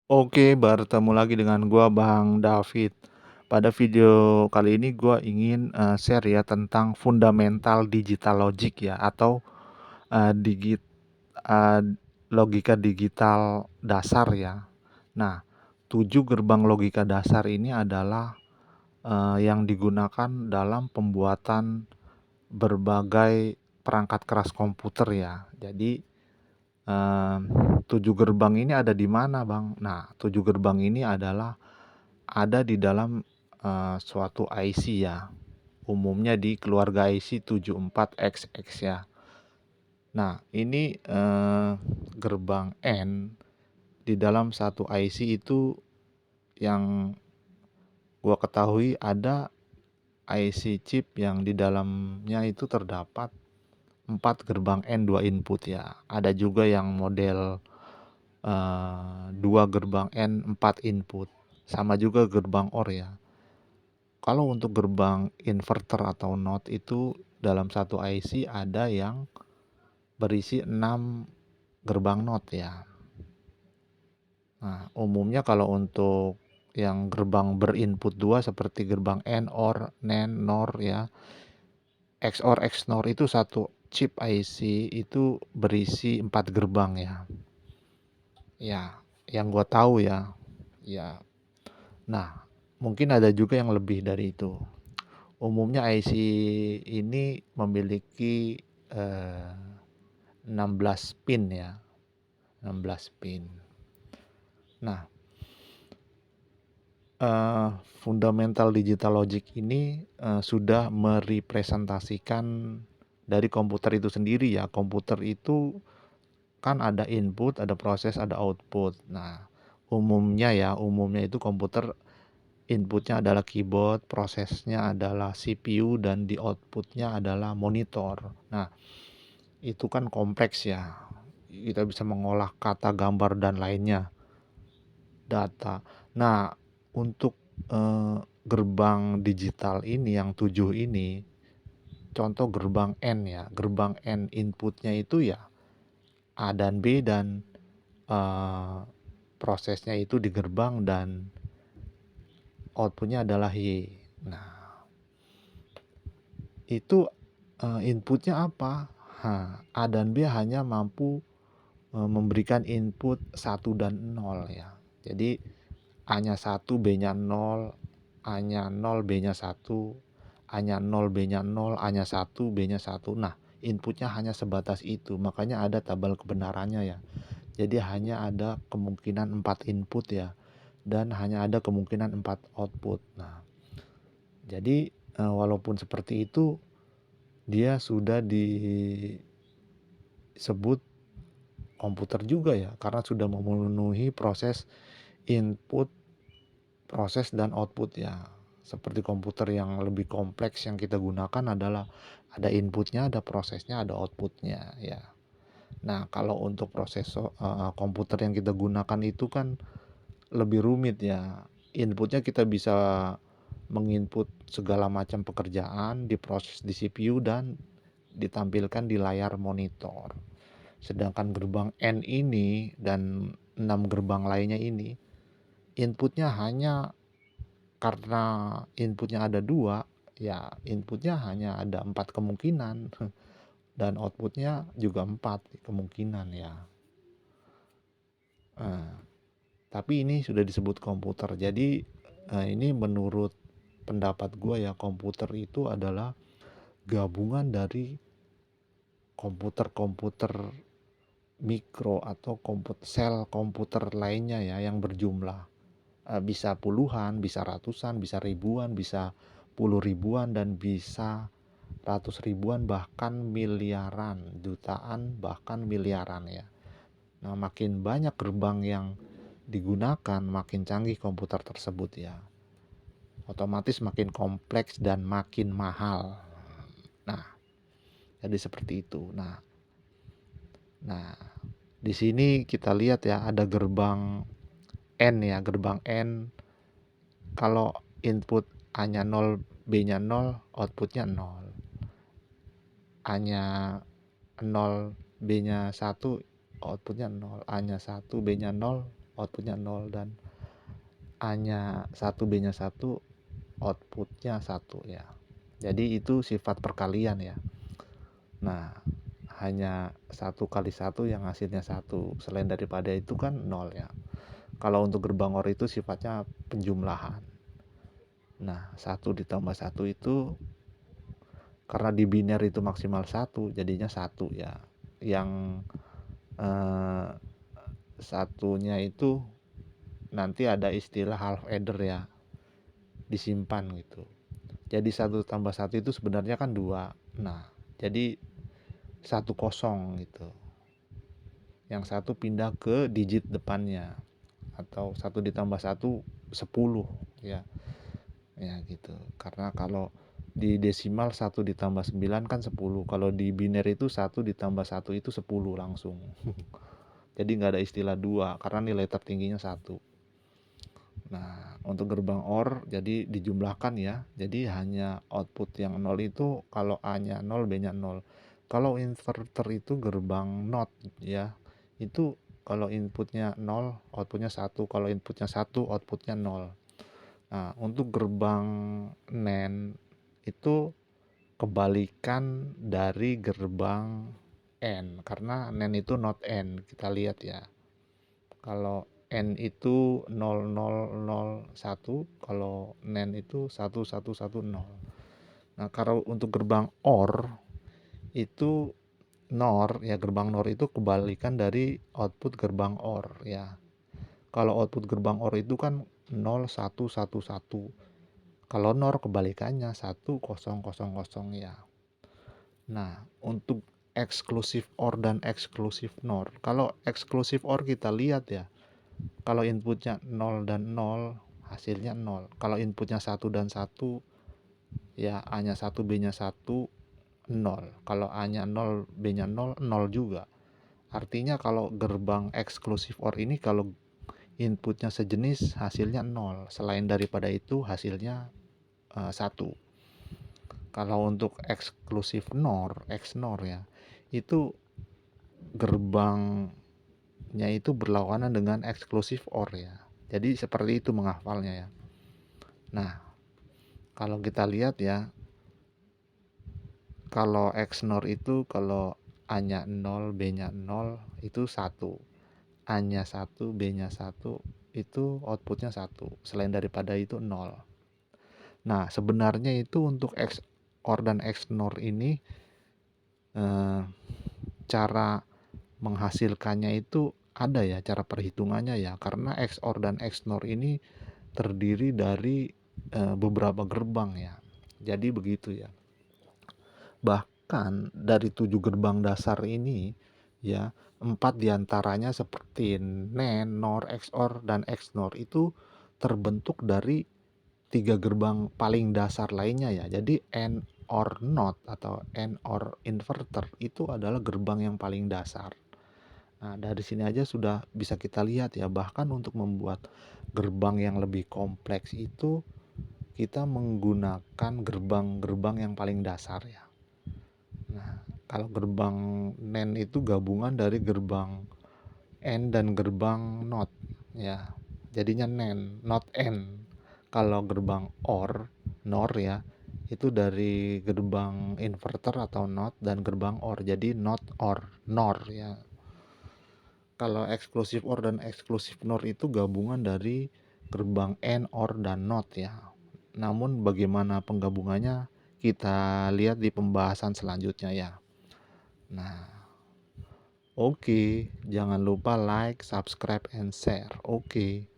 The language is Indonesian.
Oke, bertemu lagi dengan gua Bang David. Pada video kali ini gua ingin, share ya tentang fundamental digital logic ya atau, eee, digit eee, logika digital dasar ya. Nah, 7 gerbang logika dasar ini adalah, yang digunakan dalam pembuatan berbagai perangkat keras komputer ya. Jadi, 7 gerbang ini ada di mana, Bang? Nah, 7 gerbang ini adalah ada di dalam, suatu IC ya, umumnya di keluarga IC 74XX ya. Nah, ini, gerbang N di dalam satu IC itu yang gua ketahui ada IC chip yang di dalamnya itu terdapat 4 gerbang N 2 input ya. Ada juga yang model 2 gerbang N 4 input, sama juga gerbang OR ya. Kalau untuk gerbang inverter atau NOT itu dalam satu IC ada yang berisi 6 gerbang NOT ya. Nah, umumnya kalau untuk yang gerbang berinput 2 seperti gerbang N, OR, NAND, NOR ya, XOR, XNOR itu satu chip IC itu berisi 4 gerbang ya. Ya, yang gua tahu ya. Ya. Nah, mungkin ada juga yang lebih dari itu. Umumnya IC ini memiliki 16 pin ya, 16 pin. Nah, fundamental digital logic ini sudah merepresentasikan dari komputer itu sendiri ya. Komputer itu kan ada input, ada proses, ada output. Nah, umumnya itu komputer inputnya adalah keyboard, prosesnya adalah CPU, dan di outputnya adalah monitor. Nah, itu kan kompleks ya. Kita bisa mengolah kata, gambar, dan lainnya, data. Nah, untuk gerbang digital ini yang 7 ini, contoh gerbang N ya. Gerbang N inputnya itu ya A dan B, dan prosesnya itu di gerbang, dan outputnya adalah Y. Nah, itu inputnya apa? A dan B hanya mampu memberikan input 1 dan 0 ya. Jadi A-nya 1, B-nya 0, A-nya 0, B-nya 1, A-nya 0, B-nya 0, A-nya 1, B-nya 1. Nah, inputnya hanya sebatas itu. Makanya ada tabel kebenarannya ya. Jadi hanya ada kemungkinan 4 input ya, dan hanya ada kemungkinan 4 output. Nah, jadi walaupun seperti itu, dia sudah disebut komputer juga ya, karena sudah memenuhi proses input, proses, dan output ya. Seperti komputer yang lebih kompleks yang kita gunakan adalah ada inputnya, ada prosesnya, ada outputnya ya. Nah, kalau untuk proses komputer yang kita gunakan itu kan lebih rumit ya. Inputnya kita bisa menginput segala macam pekerjaan, diproses di CPU dan ditampilkan di layar monitor. Sedangkan gerbang N ini dan 6 gerbang lainnya ini, inputnya hanya, karena inputnya ada 2, ya inputnya hanya ada 4 kemungkinan dan outputnya juga 4 kemungkinan ya. Tapi ini sudah disebut komputer. Jadi ini menurut pendapat gue ya, komputer itu adalah gabungan dari komputer-komputer mikro atau sel komputer lainnya ya, yang berjumlah bisa puluhan, bisa ratusan, bisa ribuan, bisa puluh ribuan, dan bisa ratus ribuan, bahkan miliaran, jutaan, bahkan miliaran ya. Nah, makin banyak gerbang yang digunakan, makin canggih komputer tersebut ya. Otomatis makin kompleks dan makin mahal. Nah, jadi seperti itu. Nah, di sini kita lihat ya, ada gerbang N ya, gerbang N. Kalau input A-nya 0, B-nya 0, outputnya 0. A-nya 0, B-nya 1, outputnya 0. A-nya 1, B-nya 0, outputnya 0, dan A-nya 1, B-nya 1, outputnya 1 ya. Jadi itu sifat perkalian ya. Nah, hanya 1 kali 1 yang hasilnya 1. Selain daripada itu kan 0 ya. Kalau untuk gerbang OR itu sifatnya penjumlahan. Nah, 1 ditambah 1 itu karena di biner itu maksimal 1, jadinya 1 ya. Yang satunya itu nanti ada istilah half adder ya, disimpan gitu. Jadi 1 tambah 1 itu sebenarnya kan 2. Nah, jadi 1 kosong gitu. Yang satu pindah ke digit depannya, atau 1 ditambah 1 10 ya. Ya gitu. Karena kalau di desimal 1 ditambah 9 kan 10. Kalau di biner itu 1 ditambah 1 itu 10 langsung. Jadi nggak ada istilah 2 karena nilai tertingginya 1. Nah, untuk gerbang OR jadi dijumlahkan ya. Jadi hanya output yang 0 itu kalau A-nya 0, B-nya 0. Kalau inverter itu gerbang NOT ya. Itu kalau inputnya 0, outputnya 1. Kalau inputnya 1, outputnya 0. Nah, untuk gerbang NAND itu kebalikan dari gerbang N, karena NAND itu not N. Kita lihat ya. Kalau N itu 0001, kalau NAND itu 1110. Nah, kalau untuk gerbang OR itu NOR ya, gerbang NOR itu kebalikan dari output gerbang OR ya. Kalau output gerbang OR itu kan 0111. Kalau NOR kebalikannya 1000 ya. Nah, untuk eksklusif OR dan eksklusif NOR. Kalau eksklusif OR kita lihat ya. Kalau inputnya 0 dan 0, hasilnya 0. Kalau inputnya 1 dan 1, ya A-nya 1, B-nya 1, 0. Kalau A-nya 0, B-nya 0, 0 juga. Artinya kalau gerbang eksklusif OR ini kalau inputnya sejenis, hasilnya 0. Selain daripada itu, hasilnya 1. Kalau untuk eksklusif NOR, XNOR ya, itu gerbangnya itu berlawanan dengan eksklusif OR ya. Jadi seperti itu menghafalnya ya. Nah, kalau kita lihat ya, kalau XNOR itu kalau A-nya 0, B-nya 0 itu 1. A-nya 1, B-nya 1 itu outputnya 1. Selain daripada itu 0. Nah, sebenarnya itu untuk XOR dan XNOR ini cara menghasilkannya itu ada ya, cara perhitungannya ya, karena XOR dan XNOR ini terdiri dari beberapa gerbang ya. Jadi begitu ya. Bahkan dari 7 gerbang dasar ini ya, 4 diantaranya seperti NAND, NOR, XOR, dan XNOR itu terbentuk dari 3 gerbang paling dasar lainnya ya. Jadi AND OR NOT atau AND OR inverter itu adalah gerbang yang paling dasar. Nah, dari sini aja sudah bisa kita lihat ya, bahkan untuk membuat gerbang yang lebih kompleks itu kita menggunakan gerbang-gerbang yang paling dasar ya. Nah, kalau gerbang NAND itu gabungan dari gerbang N dan gerbang NOT ya. Jadinya NAND, not N. Kalau gerbang OR, NOR ya, itu dari gerbang inverter atau NOT dan gerbang OR. Jadi not OR, NOR ya. Kalau eksklusif OR dan eksklusif NOR itu gabungan dari gerbang N, OR, dan NOT ya. Namun bagaimana penggabungannya kita lihat di pembahasan selanjutnya ya. Nah, oke, jangan lupa like, subscribe, and share. Oke.